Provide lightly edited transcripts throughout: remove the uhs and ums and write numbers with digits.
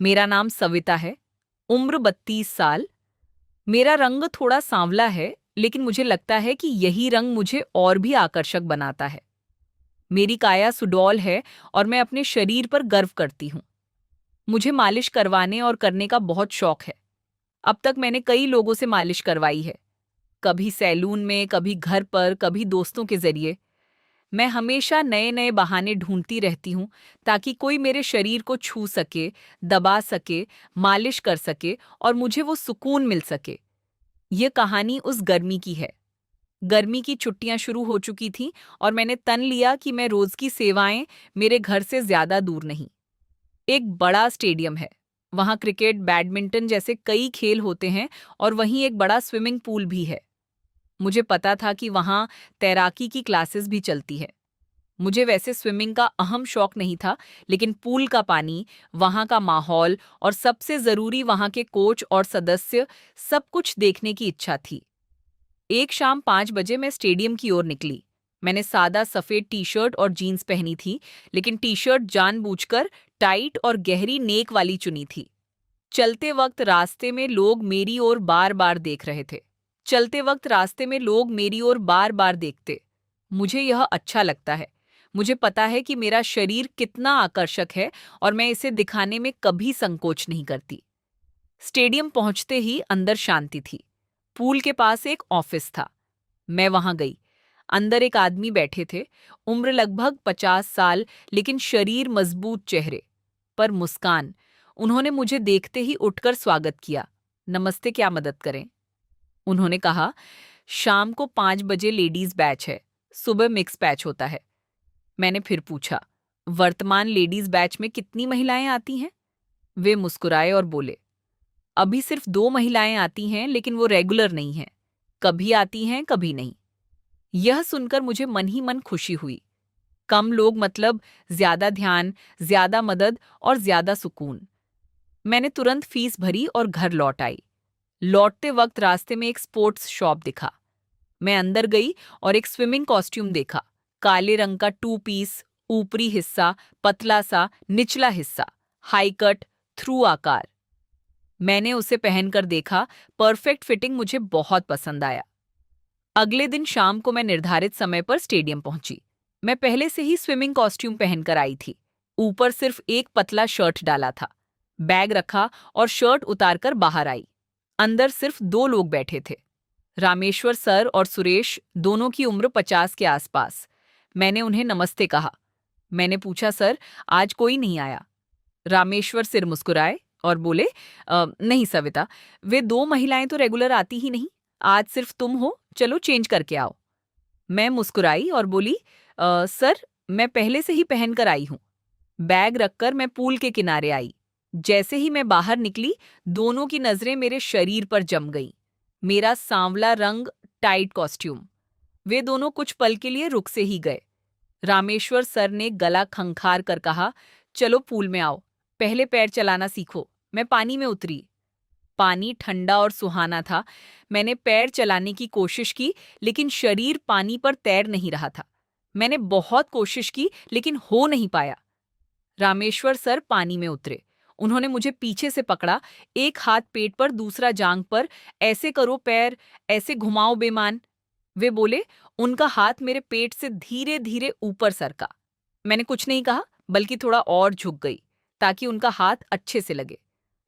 मेरा नाम सविता है। उम्र 32 साल। मेरा रंग थोड़ा सांवला है, लेकिन मुझे लगता है कि यही रंग मुझे और भी आकर्षक बनाता है। मेरी काया सुडौल है और मैं अपने शरीर पर गर्व करती हूँ। मुझे मालिश करवाने और करने का बहुत शौक है। अब तक मैंने कई लोगों से मालिश करवाई है, कभी सैलून में, कभी घर पर, कभी दोस्तों के जरिए। मैं हमेशा नए नए बहाने ढूंढती रहती हूँ ताकि कोई मेरे शरीर को छू सके, दबा सके, मालिश कर सके और मुझे वो सुकून मिल सके। ये कहानी उस गर्मी की है। गर्मी की छुट्टियां शुरू हो चुकी थीं और मैंने तन लिया कि मैं रोज की सेवाएं मेरे घर से ज्यादा दूर नहीं। एक बड़ा स्टेडियम है। वहाँ क्रिकेट, बैडमिंटन जैसे कई खेल होते हैं और वहीं एक बड़ा स्विमिंग पूल भी है। मुझे पता था कि वहाँ तैराकी की क्लासेस भी चलती है। मुझे वैसे स्विमिंग का अहम शौक नहीं था, लेकिन पूल का पानी, वहाँ का माहौल और सबसे जरूरी वहाँ के कोच और सदस्य, सब कुछ देखने की इच्छा थी। एक शाम 5 बजे मैं स्टेडियम की ओर निकली। मैंने सादा सफेद टी शर्ट और जीन्स पहनी थी, लेकिन टी शर्ट जानबूझकर टाइट और गहरी नेक वाली चुनी थी। चलते वक्त रास्ते में लोग मेरी ओर बार बार देख रहे थे। चलते वक्त रास्ते में लोग मेरी ओर बार बार देखते। मुझे यह अच्छा लगता है। मुझे पता है कि मेरा शरीर कितना आकर्षक है और मैं इसे दिखाने में कभी संकोच नहीं करती। स्टेडियम पहुंचते ही अंदर शांति थी। पूल के पास एक ऑफिस था। मैं वहां गई। अंदर एक आदमी बैठे थे। उम्र लगभग 50 साल, लेकिन शरीर मजबूत चेहरे पर मुस्कान। उन्होंने मुझे देखते ही उठकर स्वागत किया। नमस्ते, क्या मदद करें? उन्होंने कहा, शाम को 5 बजे लेडीज बैच है, सुबह मिक्स बैच होता है। मैंने फिर पूछा, वर्तमान लेडीज बैच में कितनी महिलाएं आती हैं? वे मुस्कुराए और बोले, अभी सिर्फ 2 महिलाएं आती हैं, लेकिन वो रेगुलर नहीं हैं। कभी आती हैं, कभी नहीं। यह सुनकर मुझे मन ही मन खुशी हुई। कम लोग मतलब ज्यादा ध्यान, ज्यादा मदद और ज्यादा सुकून। मैंने तुरंत फीस भरी और घर लौट आई। लौटते वक्त रास्ते में एक स्पोर्ट्स शॉप दिखा। मैं अंदर गई और एक स्विमिंग कॉस्ट्यूम देखा। काले रंग का 2 पीस, ऊपरी हिस्सा पतला सा, निचला हिस्सा हाई कट, थ्रू आकार। मैंने उसे पहनकर देखा। परफेक्ट फिटिंग मुझे बहुत पसंद आया। अगले दिन शाम को मैं निर्धारित समय पर स्टेडियम पहुंची। मैं पहले से ही स्विमिंग कॉस्ट्यूम पहनकर आई थी। ऊपर सिर्फ एक पतला शर्ट डाला था। बैग रखा और शर्ट उतारकर बाहर आई। अंदर सिर्फ 2 लोग बैठे थे, रामेश्वर सर और सुरेश, दोनों की उम्र 50 के आसपास। मैंने उन्हें नमस्ते कहा। मैंने पूछा, सर, आज कोई नहीं आया? रामेश्वर सिर मुस्कुराए और बोले, नहीं सविता, वे 2 महिलाएं तो रेगुलर आती ही नहीं। आज सिर्फ तुम हो, चलो चेंज करके आओ। मैं मुस्कुराई और बोली, सर, मैं पहले से ही पहन कर आई हूँ। बैग रखकर मैं पूल के किनारे आई। जैसे ही मैं बाहर निकली, दोनों की नजरें मेरे शरीर पर जम गईं। मेरा सांवला रंग, टाइट कॉस्ट्यूम। वे दोनों कुछ पल के लिए रुक से ही गए। रामेश्वर सर ने गला खंखार कर कहा, चलो पूल में आओ, पहले पैर चलाना सीखो। मैं पानी में उतरी। पानी ठंडा और सुहाना था। मैंने पैर चलाने की कोशिश की, लेकिन शरीर पानी पर तैर नहीं रहा था। मैंने बहुत कोशिश की, लेकिन हो नहीं पाया। रामेश्वर सर पानी में उतरे। उन्होंने मुझे पीछे से पकड़ा, एक हाथ पेट पर, दूसरा जांघ पर। ऐसे करो पैर, ऐसे घुमाओ बेमान। वे बोले। उनका हाथ मेरे पेट से धीरे धीरे ऊपर सरका। मैंने कुछ नहीं कहा, बल्कि थोड़ा और झुक गई ताकि उनका हाथ अच्छे से लगे।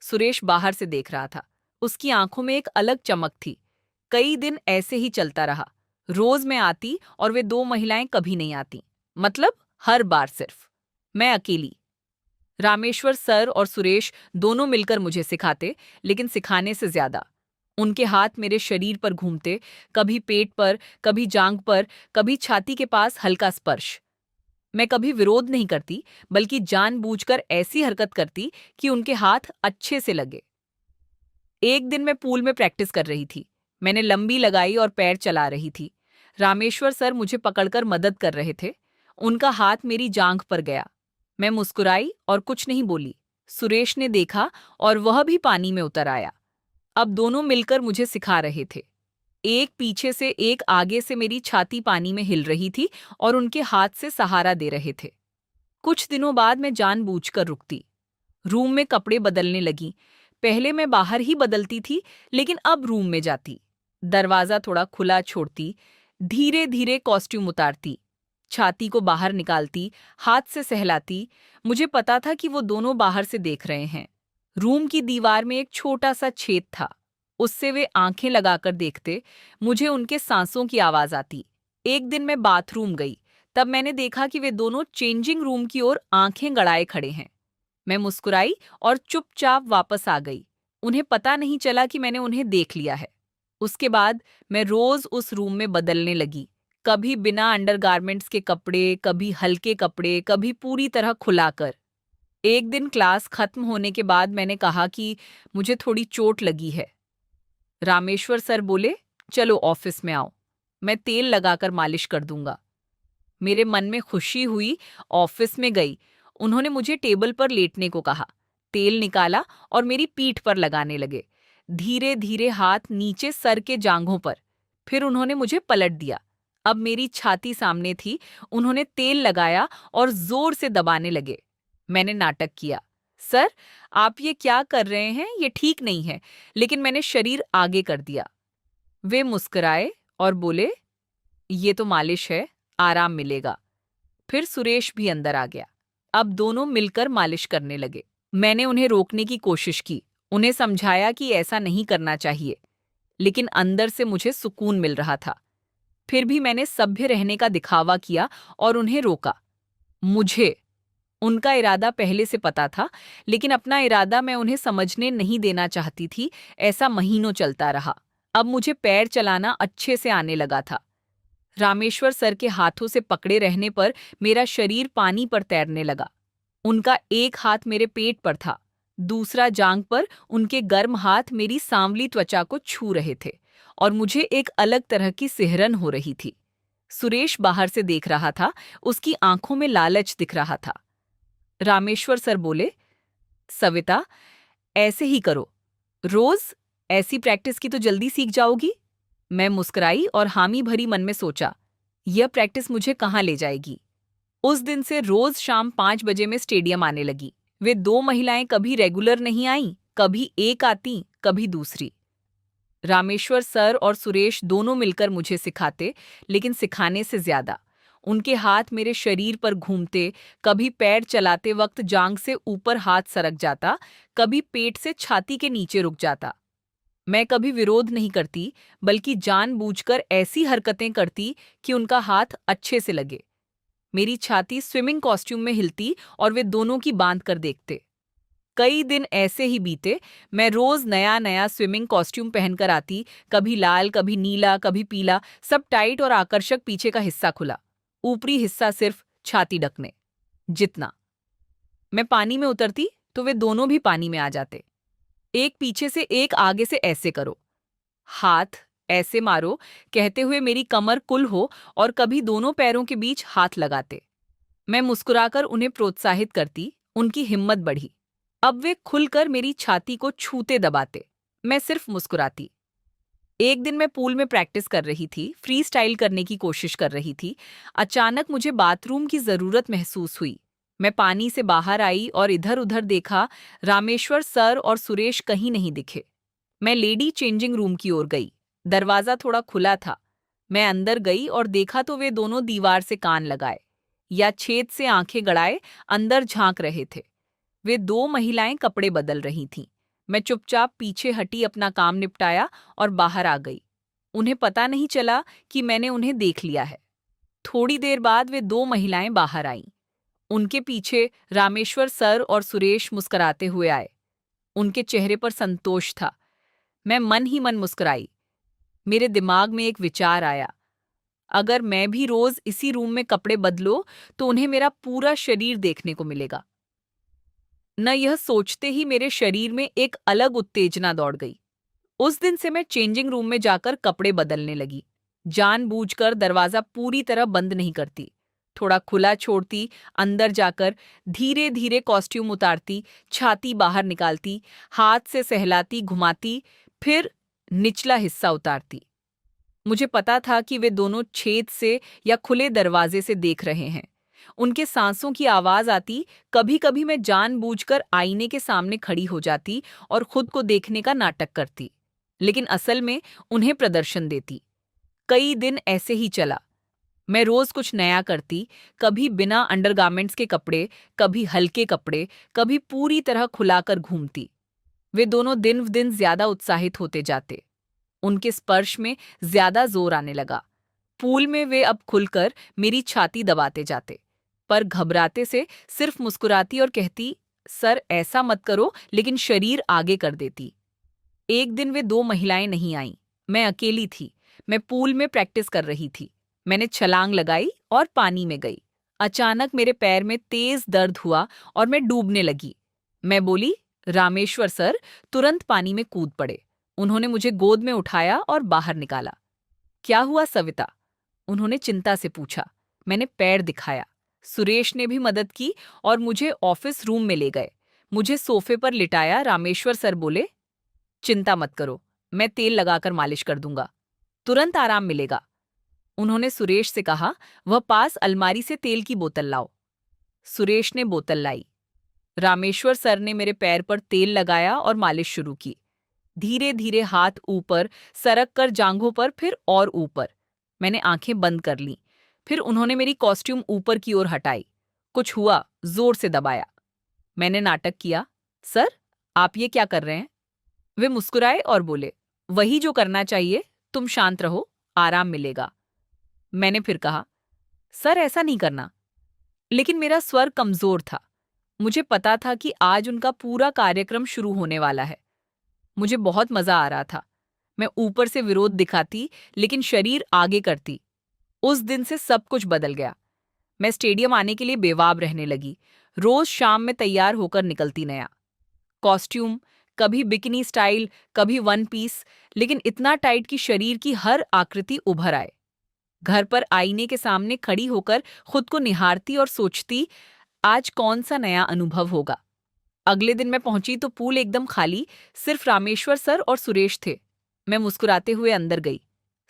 सुरेश बाहर से देख रहा था। उसकी आंखों में एक अलग चमक थी। कई दिन ऐसे ही चलता रहा। रोज मैं आती और वे 2 महिलाएं कभी नहीं आती। मतलब हर बार सिर्फ मैं अकेली। रामेश्वर सर और सुरेश दोनों मिलकर मुझे सिखाते, लेकिन सिखाने से ज्यादा उनके हाथ मेरे शरीर पर घूमते, कभी पेट पर, कभी जांघ पर, कभी छाती के पास हल्का स्पर्श। मैं कभी विरोध नहीं करती, बल्कि जानबूझकर ऐसी हरकत करती कि उनके हाथ अच्छे से लगे। एक दिन मैं पूल में प्रैक्टिस कर रही थी। मैंने लंबी लगाई और पैर चला रही थी। रामेश्वर सर मुझे पकड़कर मदद कर रहे थे। उनका हाथ मेरी जांघ पर गया। मैं मुस्कुराई और कुछ नहीं बोली। सुरेश ने देखा और वह भी पानी में उतर आया। अब दोनों मिलकर मुझे सिखा रहे थे। एक पीछे से, एक आगे से मेरी छाती पानी में हिल रही थी और उनके हाथ से सहारा दे रहे थे। कुछ दिनों बाद मैं जानबूझकर रुकती। रूम में कपड़े बदलने लगी। पहले मैं बाहर ही बदलती थी, लेकिन अब रूम में जाती, दरवाजा थोड़ा खुला छोड़ती, धीरे धीरे कॉस्ट्यूम उतारती, छाती को बाहर निकालती, हाथ से सहलाती। मुझे पता था कि वो दोनों बाहर से देख रहे हैं। रूम की दीवार में एक छोटा सा छेद था, उससे वे आंखें लगाकर देखते। मुझे उनके सांसों की आवाज आती। एक दिन मैं बाथरूम गई, तब मैंने देखा कि वे दोनों चेंजिंग रूम की ओर आंखें गड़ाए खड़े हैं। मैं मुस्कुराई और चुपचाप वापस आ गई। उन्हें पता नहीं चला कि मैंने उन्हें देख लिया है। उसके बाद मैं रोज उस रूम में बदलने लगी, कभी बिना अंडरगारमेंट्स के कपड़े, कभी हल्के कपड़े, कभी पूरी तरह खुलाकर। एक दिन क्लास खत्म होने के बाद मैंने कहा कि मुझे थोड़ी चोट लगी है। रामेश्वर सर बोले, चलो ऑफिस में आओ, मैं तेल लगाकर मालिश कर दूंगा। मेरे मन में खुशी हुई। ऑफिस में गई। उन्होंने मुझे टेबल पर लेटने को कहा, तेल निकाला और मेरी पीठ पर लगाने लगे, धीरे धीरे हाथ नीचे सर के जांघों पर। फिर उन्होंने मुझे पलट दिया। अब मेरी छाती सामने थी। उन्होंने तेल लगाया और जोर से दबाने लगे। मैंने नाटक किया, सर आप ये क्या कर रहे हैं, ये ठीक नहीं है, लेकिन मैंने शरीर आगे कर दिया। वे मुस्कुराए और बोले, ये तो मालिश है, आराम मिलेगा। फिर सुरेश भी अंदर आ गया। अब दोनों मिलकर मालिश करने लगे। मैंने उन्हें रोकने की कोशिश की, उन्हें समझाया कि ऐसा नहीं करना चाहिए, लेकिन अंदर से मुझे सुकून मिल रहा था। फिर भी मैंने सभ्य रहने का दिखावा किया और उन्हें रोका। मुझे उनका इरादा पहले से पता था, लेकिन अपना इरादा मैं उन्हें समझने नहीं देना चाहती थी। ऐसा महीनों चलता रहा। अब मुझे पैर चलाना अच्छे से आने लगा था। रामेश्वर सर के हाथों से पकड़े रहने पर मेरा शरीर पानी पर तैरने लगा। उनका एक हाथ मेरे पेट पर था, दूसरा जांघ पर। उनके गर्म हाथ मेरी सांवली त्वचा को छू रहे थे और मुझे एक अलग तरह की सिहरन हो रही थी। सुरेश बाहर से देख रहा था, उसकी आंखों में लालच दिख रहा था। रामेश्वर सर बोले, सविता ऐसे ही करो, रोज ऐसी प्रैक्टिस की तो जल्दी सीख जाओगी। मैं मुस्कुराई और हामी भरी मन में सोचा, यह प्रैक्टिस मुझे कहाँ ले जाएगी। उस दिन से रोज शाम 5 बजे में स्टेडियम आने लगी। वे दो महिलाएं कभी रेगुलर नहीं आईं, कभी एक आती, कभी दूसरी। रामेश्वर सर और सुरेश दोनों मिलकर मुझे सिखाते, लेकिन सिखाने से ज्यादा उनके हाथ मेरे शरीर पर घूमते। कभी पैर चलाते वक्त जांघ से ऊपर हाथ सरक जाता, कभी पेट से छाती के नीचे रुक जाता। मैं कभी विरोध नहीं करती, बल्कि जानबूझकर ऐसी हरकतें करती कि उनका हाथ अच्छे से लगे। मेरी छाती स्विमिंग कॉस्ट्यूम में हिलती और वे दोनों की बांध कर देखते। कई दिन ऐसे ही बीते। मैं रोज नया नया स्विमिंग कॉस्ट्यूम पहनकर आती, कभी लाल, कभी नीला, कभी पीला, सब टाइट और आकर्षक। पीछे का हिस्सा खुला, ऊपरी हिस्सा सिर्फ छाती ढकने जितना। मैं पानी में उतरती तो वे दोनों भी पानी में आ जाते। एक पीछे से, एक आगे से, ऐसे करो, हाथ ऐसे मारो, कहते हुए मेरी कमर कुल हो, और कभी दोनों पैरों के बीच हाथ लगाते। मैं मुस्कुराकर उन्हें प्रोत्साहित करती। उनकी हिम्मत बढ़ी। अब वे खुलकर मेरी छाती को छूते दबाते। मैं सिर्फ मुस्कुराती। एक दिन मैं पूल में प्रैक्टिस कर रही थी, फ्री स्टाइल करने की कोशिश कर रही थी। अचानक मुझे बाथरूम की जरूरत महसूस हुई। मैं पानी से बाहर आई और इधर उधर देखा। रामेश्वर सर और सुरेश कहीं नहीं दिखे। मैं लेडी चेंजिंग रूम की ओर गई। दरवाजा थोड़ा खुला था। मैं अंदर गई और देखा तो वे दोनों दीवार से कान लगाए या छेद से आंखें गड़ाए अंदर झांक रहे थे। वे दो महिलाएं कपड़े बदल रही थीं। मैं चुपचाप पीछे हटी, अपना काम निपटाया और बाहर आ गई। उन्हें पता नहीं चला कि मैंने उन्हें देख लिया है। थोड़ी देर बाद वे दो महिलाएं बाहर आईं। उनके पीछे रामेश्वर सर और सुरेश मुस्कुराते हुए आए। उनके चेहरे पर संतोष था। मैं मन ही मन मुस्कुराई। मेरे दिमाग में एक विचार आया, अगर मैं भी रोज इसी रूम में कपड़े बदलूं तो उन्हें मेरा पूरा शरीर देखने को मिलेगा न। यह सोचते ही मेरे शरीर में एक अलग उत्तेजना दौड़ गई। उस दिन से मैं चेंजिंग रूम में जाकर कपड़े बदलने लगी। जानबूझकर दरवाजा पूरी तरह बंद नहीं करती, थोड़ा खुला छोड़ती। अंदर जाकर धीरे धीरे कॉस्ट्यूम उतारती, छाती बाहर निकालती, हाथ से सहलाती, घुमाती, फिर निचला हिस्सा उतारती। मुझे पता था कि वे दोनों छेद से या खुले दरवाजे से देख रहे हैं। उनके सांसों की आवाज आती। कभी कभी मैं जानबूझकर आईने के सामने खड़ी हो जाती और खुद को देखने का नाटक करती, लेकिन असल में उन्हें प्रदर्शन देती। कई दिन ऐसे ही चला। मैं रोज कुछ नया करती, कभी बिना अंडरगारमेंट्स के कपड़े, कभी हल्के कपड़े, कभी पूरी तरह खुलाकर घूमती। वे दोनों दिन दिन ज्यादा उत्साहित होते जाते। उनके स्पर्श में ज्यादा जोर आने लगा। पूल में वे अब खुलकर मेरी छाती दबाते जाते, पर घबराते से सिर्फ मुस्कुराती और कहती, सर ऐसा मत करो, लेकिन शरीर आगे कर देती। एक दिन वे दो महिलाएं नहीं आईं। मैं अकेली थी। मैं पूल में प्रैक्टिस कर रही थी। मैंने छलांग लगाई और पानी में गई। अचानक मेरे पैर में तेज दर्द हुआ और मैं डूबने लगी। मैं बोली, रामेश्वर सर। तुरंत पानी में कूद पड़े। उन्होंने मुझे गोद में उठाया और बाहर निकाला। क्या हुआ सविता? उन्होंने चिंता से पूछा। मैंने पैर दिखाया। सुरेश ने भी मदद की और मुझे ऑफिस रूम में ले गए। मुझे सोफे पर लिटाया। रामेश्वर सर बोले, चिंता मत करो, मैं तेल लगाकर मालिश कर दूंगा, तुरंत आराम मिलेगा। उन्होंने सुरेश से कहा, वह पास अलमारी से तेल की बोतल लाओ। सुरेश ने बोतल लाई। रामेश्वर सर ने मेरे पैर पर तेल लगाया और मालिश शुरू की। धीरे धीरे हाथ ऊपर सरक कर जांघों पर, फिर और ऊपर। मैंने आंखें बंद कर लीं। फिर उन्होंने मेरी कॉस्ट्यूम ऊपर की ओर हटाई। कुछ हुआ, जोर से दबाया। मैंने नाटक किया, सर आप ये क्या कर रहे हैं? वे मुस्कुराए और बोले, वही जो करना चाहिए, तुम शांत रहो, आराम मिलेगा। मैंने फिर कहा, सर ऐसा नहीं करना। लेकिन मेरा स्वर कमजोर था। मुझे पता था कि आज उनका पूरा कार्यक्रम शुरू होने वाला है। मुझे बहुत मजा आ रहा था। मैं ऊपर से विरोध दिखाती, लेकिन शरीर आगे करती। उस दिन से सब कुछ बदल गया। मैं स्टेडियम आने के लिए बेवाब रहने लगी। रोज शाम में तैयार होकर निकलती नया कॉस्ट्यूम, कभी बिकिनी स्टाइल, कभी वन पीस, लेकिन इतना टाइट कि शरीर की हर आकृति उभर आए। घर पर आईने के सामने खड़ी होकर खुद को निहारती और सोचती, आज कौन सा नया अनुभव होगा। अगले दिन मैं पहुंची तो पूल एकदम खाली, सिर्फ रामेश्वर सर और सुरेश थे। मैं मुस्कुराते हुए अंदर गई।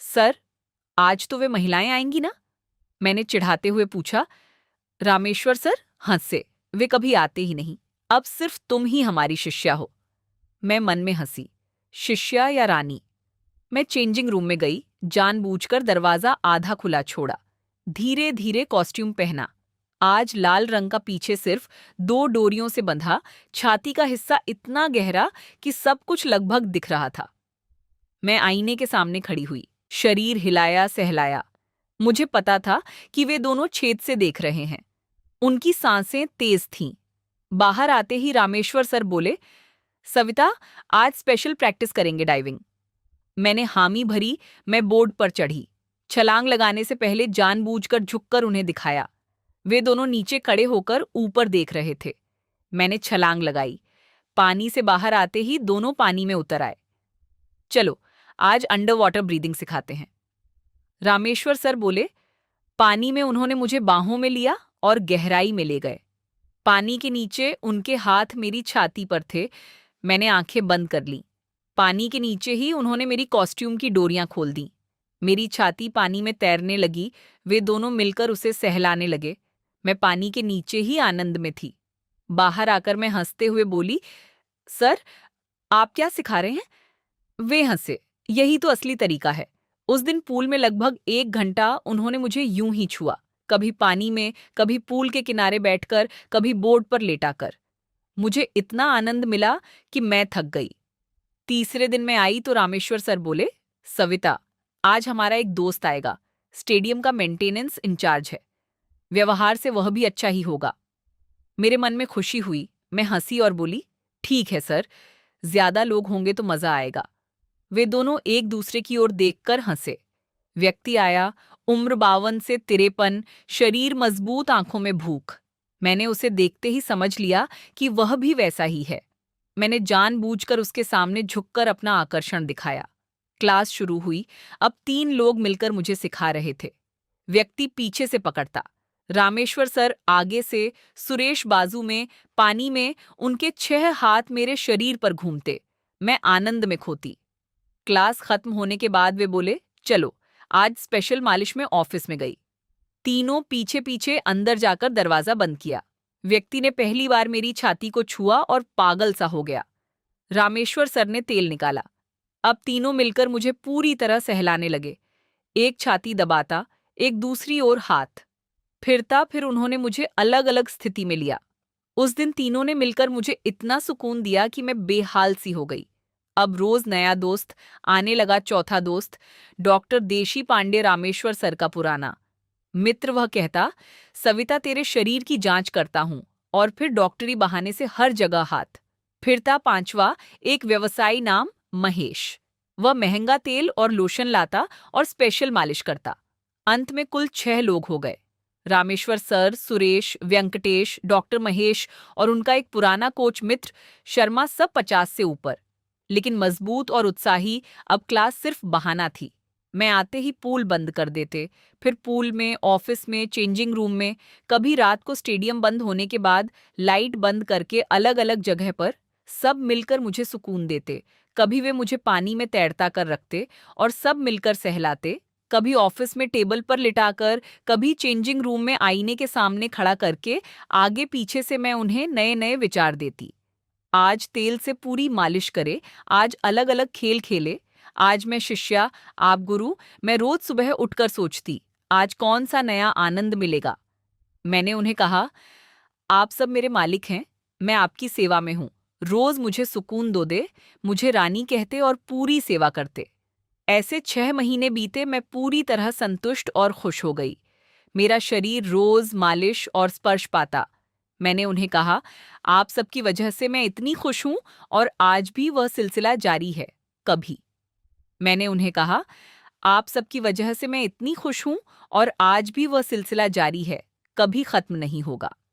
सर, आज तो वे महिलाएं आएंगी ना? मैंने चिढ़ाते हुए पूछा। रामेश्वर सर हंसे। वे कभी आते ही नहीं। अब सिर्फ तुम ही हमारी शिष्या हो। मैं मन में हंसी। शिष्या या रानी? मैं चेंजिंग रूम में गई, जानबूझकर दरवाजा आधा खुला छोड़ा। धीरे धीरे कॉस्ट्यूम पहना। आज लाल रंग का, पीछे सिर्फ दो डोरियों से बंधा, छाती का हिस्सा इतना गहरा कि सब कुछ लगभग दिख रहा था। मैं आईने के सामने खड़ी हुई, शरीर हिलाया सहलाया। मुझे पता था कि वे दोनों छेद से देख रहे हैं। उनकी सांसें तेज थीं। बाहर आते ही रामेश्वर सर बोले, सविता आज स्पेशल प्रैक्टिस करेंगे डाइविंग। मैंने हामी भरी। मैं बोर्ड पर चढ़ी। छलांग लगाने से पहले जानबूझकर झुककर उन्हें दिखाया। वे दोनों नीचे खड़े होकर ऊपर देख रहे थे। मैंने छलांग लगाई। पानी से बाहर आते ही दोनों पानी में उतर आए। चलो आज अंडर वाटर ब्रीदिंग सिखाते हैं, रामेश्वर सर बोले। पानी में उन्होंने मुझे बाहों में लिया और गहराई में ले गए। पानी के नीचे उनके हाथ मेरी छाती पर थे। मैंने आंखें बंद कर लीं। पानी के नीचे ही उन्होंने मेरी कॉस्ट्यूम की डोरियां खोल दी। मेरी छाती पानी में तैरने लगी। वे दोनों मिलकर उसे सहलाने लगे। मैं पानी के नीचे ही आनंद में थी। बाहर आकर मैं हंसते हुए बोली, सर आप क्या सिखा रहे हैं? वे हंसे। यही तो असली तरीका है। उस दिन पूल में लगभग 1 घंटा उन्होंने मुझे यूं ही छुआ, कभी पानी में, कभी पूल के किनारे बैठकर, कभी बोर्ड पर लेटाकर। मुझे इतना आनंद मिला कि मैं थक गई। तीसरे दिन मैं आई तो रामेश्वर सर बोले, सविता आज हमारा एक दोस्त आएगा, स्टेडियम का मेंटेनेंस इंचार्ज है, व्यवहार से वह भी अच्छा ही होगा। मेरे मन में खुशी हुई। मैं हंसी और बोली, ठीक है सर, ज्यादा लोग होंगे तो मजा आएगा। वे दोनों एक दूसरे की ओर देखकर हंसे। व्यक्ति आया, उम्र 52 से 53, शरीर मजबूत, आंखों में भूख। मैंने उसे देखते ही समझ लिया कि वह भी वैसा ही है। मैंने जानबूझकर उसके सामने झुककर अपना आकर्षण दिखाया। क्लास शुरू हुई। अब 3 लोग मिलकर मुझे सिखा रहे थे। व्यक्ति पीछे से पकड़ता, रामेश्वर सर आगे से, सुरेश बाजू में, पानी में। उनके 6 हाथ मेरे शरीर पर घूमते। मैं आनंद में खोती। क्लास खत्म होने के बाद वे बोले, चलो आज स्पेशल मालिश में ऑफिस में गई। तीनों पीछे पीछे अंदर जाकर दरवाजा बंद किया। व्यक्ति ने पहली बार मेरी छाती को छुआ और पागल सा हो गया। रामेश्वर सर ने तेल निकाला। अब तीनों मिलकर मुझे पूरी तरह सहलाने लगे। एक छाती दबाता, एक दूसरी ओर हाथ फिरता, फिर उन्होंने मुझे अलग अलग स्थिति में लिया। उस दिन तीनों ने मिलकर मुझे इतना सुकून दिया कि मैं बेहाल सी हो गई। अब रोज नया दोस्त, आने लगा चौथा दोस्त, डॉक्टर देशी पांडे, रामेश्वर सर का पुराना मित्र। वह कहता, सविता तेरे शरीर की जांच करता हूं, और फिर डॉक्टरी बहाने से हर जगह हाथ फिरता। पांचवा, एक व्यवसायी नाम महेश। वह महंगा तेल और लोशन लाता और स्पेशल मालिश करता। अंत में कुल 6 लोग हो गए। रामेश्वर सर, सुरेश, व्यंकटेश, डॉक्टर महेश और उनका एक पुराना कोच मित्र शर्मा, सब 50 से ऊपर, लेकिन मजबूत और उत्साही। अब क्लास सिर्फ बहाना थी। मैं आते ही पूल बंद कर देते, फिर पूल में, ऑफिस में, चेंजिंग रूम में, कभी रात को स्टेडियम बंद होने के बाद लाइट बंद करके अलग अलग जगह पर सब मिलकर मुझे सुकून देते। कभी वे मुझे पानी में तैरता कर रखते और सब मिलकर सहलाते। कभी ऑफिस में टेबल पर लिटाकर, कभी चेंजिंग रूम में आईने के सामने खड़ा करके आगे पीछे से मैं उन्हें नए नए विचार देती। आज तेल से पूरी मालिश करे, आज अलग अलग खेल खेले, आज मैं शिष्या, आप गुरु। मैं रोज सुबह उठकर सोचती, आज कौन सा नया आनंद मिलेगा। मैंने उन्हें कहा, आप सब मेरे मालिक हैं, मैं आपकी सेवा में हूं। रोज मुझे सुकून दो दे। मुझे रानी कहते और पूरी सेवा करते। ऐसे 6 महीने बीते। मैं पूरी तरह संतुष्ट और खुश हो गई। मेरा शरीर रोज मालिश और स्पर्श पाता। मैंने उन्हें कहा, आप सबकी वजह से मैं इतनी खुश हूं, और आज भी वह सिलसिला जारी है। कभी मैंने उन्हें कहा, आप सबकी वजह से मैं इतनी खुश हूं, और आज भी वह सिलसिला जारी है, कभी खत्म नहीं होगा।